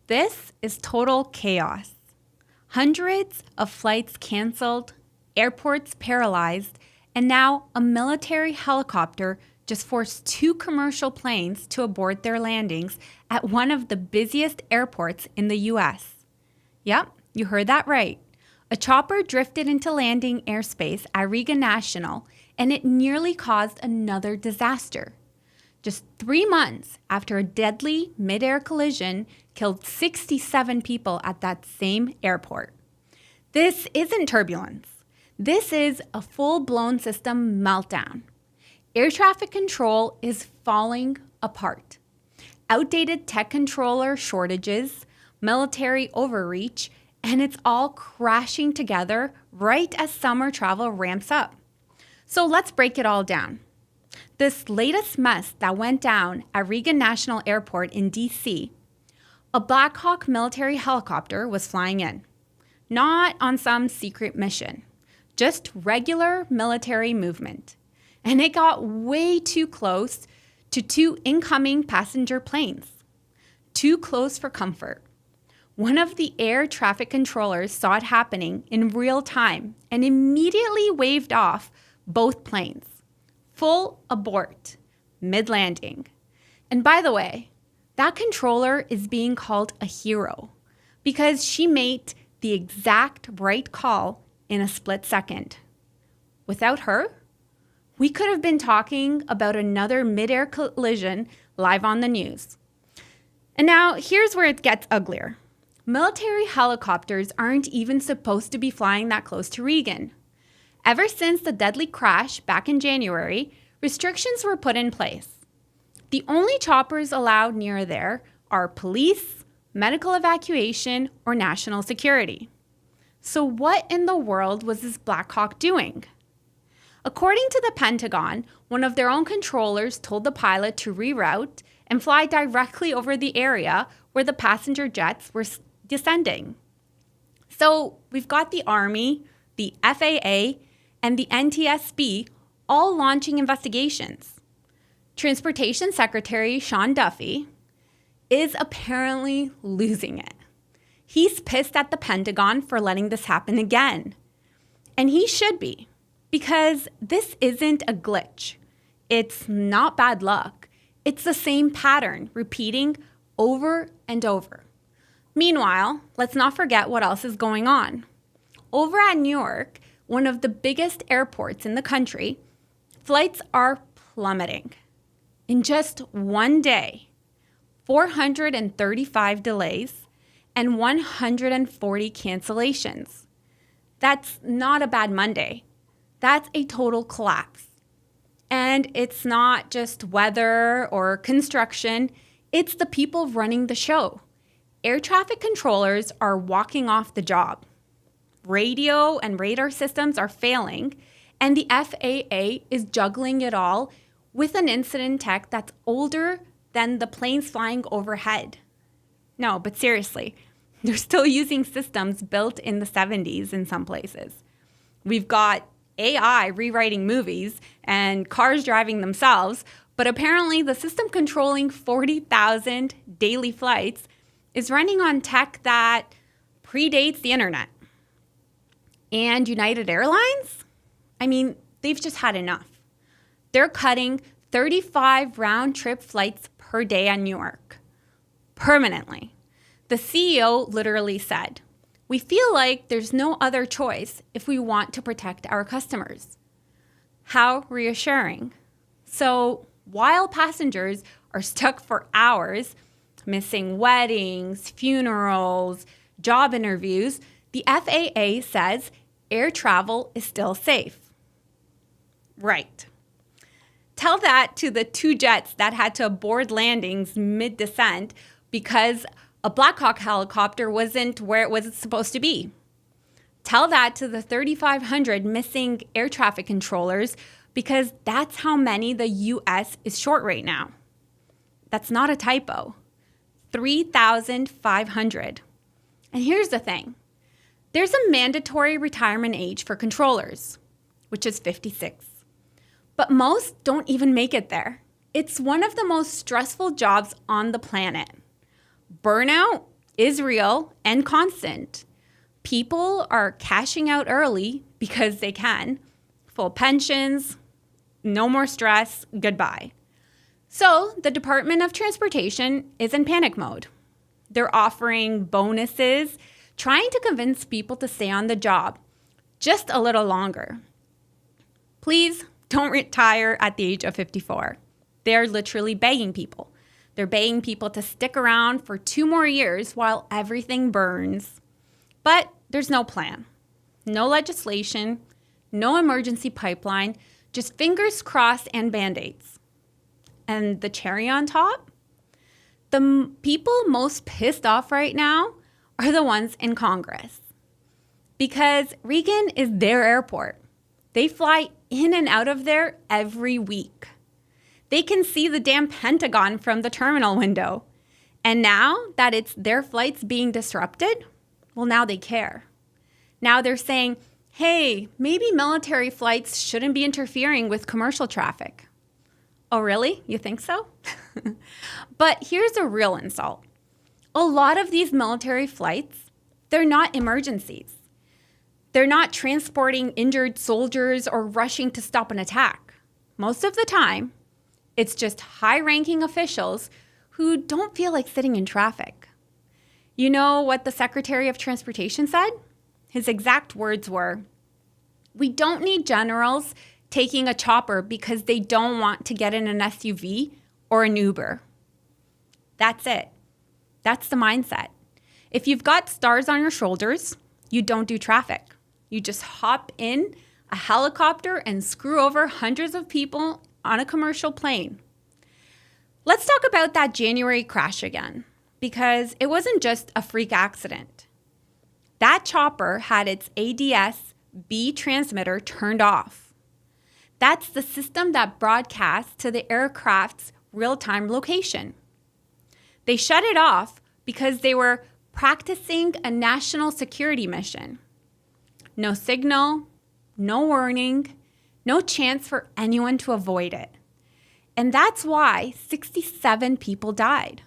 This is total chaos. Hundreds of flights canceled, airports paralyzed, and now a military helicopter just forced 2 commercial planes to abort their landings at one of the busiest airports in the U.S. Yep, you heard that right. A chopper drifted into landing airspace at Reagan National, and it nearly caused another disaster. Just 3 months after a deadly mid-air collision killed 67 people at that same airport. This isn't turbulence. This is a full-blown system meltdown. Air traffic control is falling apart. Outdated tech controller shortages, military overreach, and it's all crashing together right as summer travel ramps up. So let's break it all down. This latest mess that went down at Reagan National Airport in D.C., a Blackhawk military helicopter was flying in. Not on some secret mission, just regular military movement. And it got way too close to 2 incoming passenger planes. Too close for comfort. One of the air traffic controllers saw it happening in real time and immediately waved off both planes. Full abort, mid-landing. And by the way, that controller is being called a hero because she made the exact right call in a split second. Without her, we could have been talking about another mid-air collision live on the news. And now here's where it gets uglier. Military helicopters aren't even supposed to be flying that close to Reagan. Ever since the deadly crash back in January, restrictions were put in place. The only choppers allowed near there are police, medical evacuation, or national security. So what in the world was this Blackhawk doing? According to the Pentagon, one of their own controllers told the pilot to reroute and fly directly over the area where the passenger jets were descending. So we've got the Army, the FAA, and the NTSB all launching investigations. Transportation Secretary Sean Duffy is apparently losing it. He's pissed at the Pentagon for letting this happen again. And he should be, because this isn't a glitch. It's not bad luck. It's the same pattern repeating over and over. Meanwhile, let's not forget what else is going on. Over at Newark, one of the biggest airports in the country, flights are plummeting. In just one day, 435 delays and 140 cancellations. That's not a bad Monday. That's a total collapse. And it's not just weather or construction, it's the people running the show. Air traffic controllers are walking off the job. Radio and radar systems are failing, and the FAA is juggling it all with an incident tech that's older than the planes flying overhead. No, but seriously, they're still using systems built in the 70s in some places. We've got AI rewriting movies and cars driving themselves, but apparently the system controlling 40,000 daily flights is running on tech that predates the internet. And United Airlines? I mean, they've just had enough. They're cutting 35 round-trip flights per day at Newark. Permanently. The CEO literally said, "We feel like there's no other choice if we want to protect our customers." How reassuring. So while passengers are stuck for hours, missing weddings, funerals, job interviews, the FAA says air travel is still safe. Right. Tell that to the 2 jets that had to abort landings mid-descent because a Blackhawk helicopter wasn't where it was supposed to be. Tell that to the 3,500 missing air traffic controllers because that's how many the U.S. is short right now. That's not a typo. 3,500. And here's the thing. There's a mandatory retirement age for controllers, which is 56. But most don't even make it there. It's one of the most stressful jobs on the planet. Burnout? is real and constant. People are cashing out early because they can. Full pensions, no more stress, goodbye. So the Department of Transportation is in panic mode. They're offering bonuses, trying to convince people to stay on the job just a little longer. Please don't retire at the age of 54. They're literally begging people. They're begging people to stick around for 2 more years while everything burns. But there's no plan, no legislation, no emergency pipeline, just fingers crossed and Band-Aids. And the cherry on top? The people most pissed off right now are the ones in Congress. Because Reagan is their airport. They fly in and out of there every week. They can see the damn Pentagon from the terminal window. And now that it's their flights being disrupted, well, now they care. Now they're saying, hey, maybe military flights shouldn't be interfering with commercial traffic. Oh, really? You think so? But here's a real insult. A lot of these military flights, they're not emergencies. They're not transporting injured soldiers or rushing to stop an attack. Most of the time, it's just high-ranking officials who don't feel like sitting in traffic. You know what the Secretary of Transportation said? His exact words were, "We don't need generals taking a chopper because they don't want to get in an SUV or an Uber." That's it. That's the mindset. If you've got stars on your shoulders, you don't do traffic. You just hop in a helicopter and screw over hundreds of people on a commercial plane. Let's talk about that January crash again, because it wasn't just a freak accident. That chopper had its ADS-B transmitter turned off. That's the system that broadcasts to the aircraft's real-time location. They shut it off because they were practicing a national security mission. No signal, no warning, no chance for anyone to avoid it. And that's why 67 people died.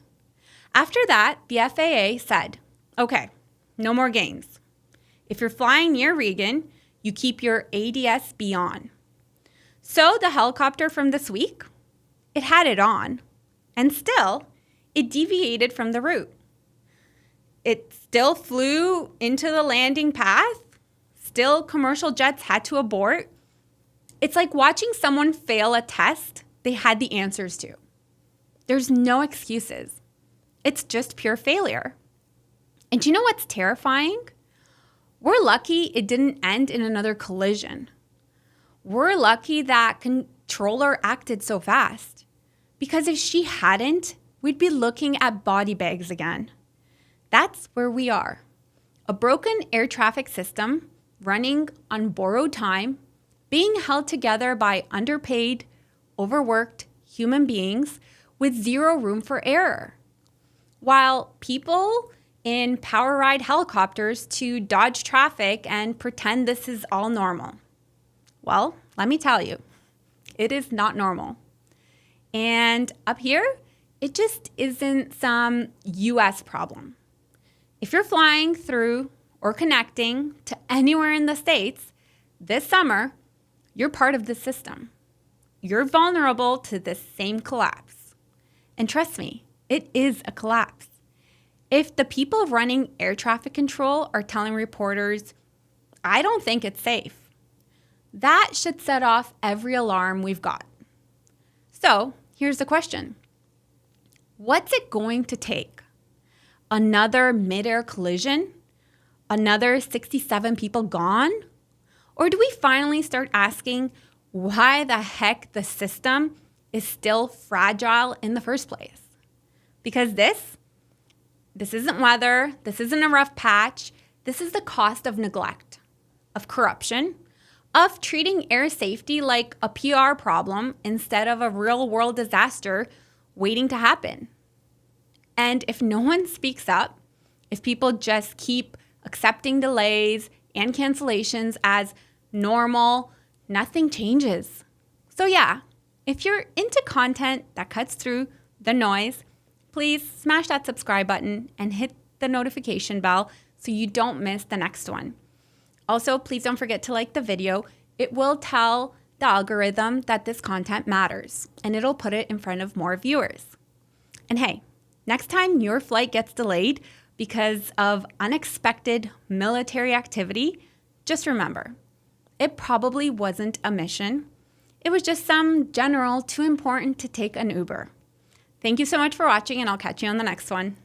After that, the FAA said, okay, no more games. If you're flying near Reagan, you keep your ADS-B on. So the helicopter from this week, it had it on, and still, it deviated from the route. It still flew into the landing path. Still, commercial jets had to abort. It's like watching someone fail a test they had the answers to. There's no excuses. It's just pure failure. And do you know what's terrifying? We're lucky it didn't end in another collision. We're lucky that controller acted so fast. Because if she hadn't, we'd be looking at body bags again. That's where we are. A broken air traffic system running on borrowed time, being held together by underpaid, overworked human beings with zero room for error. While people in power ride helicopters to dodge traffic and pretend this is all normal. Well, let me tell you, it is not normal. And up here, it just isn't some US problem. If you're flying through or connecting to anywhere in the States this summer, you're part of the system. You're vulnerable to this same collapse. And trust me, it is a collapse. If the people running air traffic control are telling reporters, I don't think it's safe, that should set off every alarm we've got. So here's the question. What's it going to take? Another mid-air collision? Another 67 people gone? Or do we finally start asking why the heck the system is still fragile in the first place? Because this isn't weather, this isn't a rough patch, this is the cost of neglect, of corruption, of treating air safety like a PR problem instead of a real-world disaster waiting to happen. And if no one speaks up, if people just keep accepting delays and cancellations as normal, nothing changes. So yeah, if you're into content that cuts through the noise, please smash that subscribe button and hit the notification bell so you don't miss the next one. Also, please don't forget to like the video. It will tell the algorithm that this content matters, and it'll put it in front of more viewers. And hey, next time your flight gets delayed because of unexpected military activity, just remember, it probably wasn't a mission. It was just some general too important to take an Uber. Thank you so much for watching, and I'll catch you on the next one.